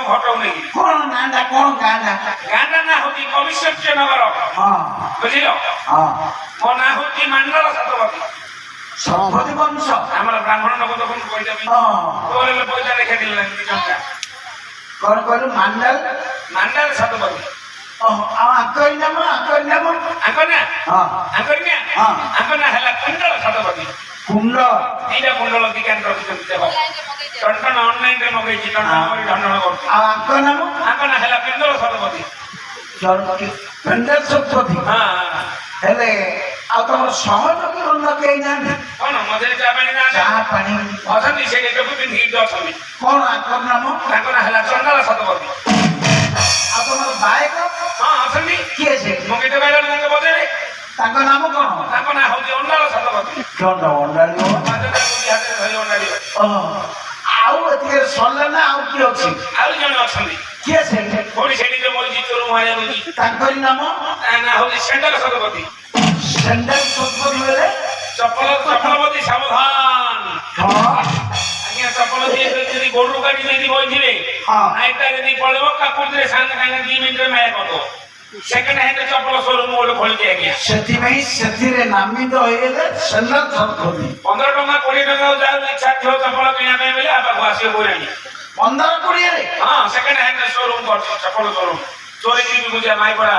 ঘটও নেই কোন গাঁটা গাঁটা না হচ্ছে কবিশ্বর্য নগর বুঝিল ମୋ ନାଁ ହଉଛି ମାଣ୍ଡଳ ଶତପଥୀ ଶତପଥୀ ବଂଶ ଆମର ବ୍ରାହ୍ମଣ ନବ ତখন ପଇସା ବି ପଇସା ଲେଖାଇଦେଲେ ଟଙ୍କା କଣ କହିଲୁ ମାଣ୍ଡଳ ଶତପଥୀ ଆଉ ଆଙ୍କ ନାମ ଆଙ୍କ ନା ହେଲା କୁଣ୍ଡଳ ଶତପଥୀ କୁଣ୍ଡ ଦିଟା କୁଣ୍ଡଳ ଦିକାନ ରଖିଛନ୍ତି ଦେବ ଟଣ୍ଟନ ଅନଲାଇନରେ ମଗେଇଛି ଟଣ୍ଟନ କରି ଢଣ୍ଡନ କରୁଛି ଆଉ ଆଙ୍କ ନା ହେଲା ପିଣ୍ଡଳ ଶତପଥୀ ପେଣ୍ଡେଲ ଶତପଥୀ ହେଲେ ଆଉ ତମର ସହଯୋଗୀ ଅନ୍ନ କେହି ନାହାନ୍ତି କଣ ମଝିରେ ଚା ପାଣି ନା ଚାହା ପାଣି ଅଛନ୍ତି ସେ ନିଜକୁ ପିନ୍ଧିକି ଅଛନ୍ତି କଣ ଆଙ୍କର ନାମ ତାଙ୍କ ନାଁ ହେଲା ଚଣ୍ଡାଳ ଶତପଥୀ ଆଉ ତମର ଗାୟକ ଅଛନ୍ତି କିଏ ସେ ମୁଁ ଗୀତ ଗାଇଲା ତାଙ୍କ ବଜାରେ ତାଙ୍କ ନାମ କଣ ତାଙ୍କ ନାଁ ହଉଛି ଅଣ୍ଡାଳ ଶତପଥୀ ଅଣ୍ଡାଳି ଆଉ ଏତିକି ସରିଲା ନା ଆଉ କିଏ ଅଛି ଆଉ ଜଣେ ଅଛନ୍ତି କିଏ ସେ କୋଉଠି ସେଠି ଯୋଉ ବଇଛି ଚୋର ମାରିଆ ବଇଛି ତାଙ୍କରି ନାମ ତା ନାଁ ହଉଛି ସେଣ୍ଡାଲ ଶତପଥୀ ସେଣ୍ଡେଲ ଶତପଥୀ ହେଲେ ଚପଲପତି ସାବଧାନ ଆଜ୍ଞା ଚପଲ ଯଦି ଗୋଡରୁ କାଟି ଯଦି ବଇଥିବେ ନାଇଟା ଯଦି ପଳେଇବ କାକୁଡ଼ିରେ ସାଙ୍ଗେ ସାଙ୍ଗେ 2 ମିନିଟରେ ମାୟା କରିଦବ ସେକେଣ୍ଡ ହ୍ୟାଣ୍ଡ ଚପଲ ସୋରୁମ ଗୋଟେ ଖୋଲିଛି ଆଜ୍ଞା ସେଥିପାଇଁ ସେଥିରେ ନାମିତ ହେଇଗଲେ ସେଣ୍ଡେଲ ଶତପଥୀ 15 ଟଙ୍କା 20 ଟଙ୍କା ଯାହାର ଇଚ୍ଛା ଥିବ ଚପଲ କିଣିବା ପାଇଁ ବୋଲେ ଆ ପାଖକୁ ଆସିବ କୋଉଠି 15-20 ସେକେଣ୍ଡ ହ୍ୟାଣ୍ଡ ସୋରୁମ କରିଛି ଚପଲ ସୋରୁମ ଚୋରି ଯିବି ବୁଝିବା ମାଇ ପଡା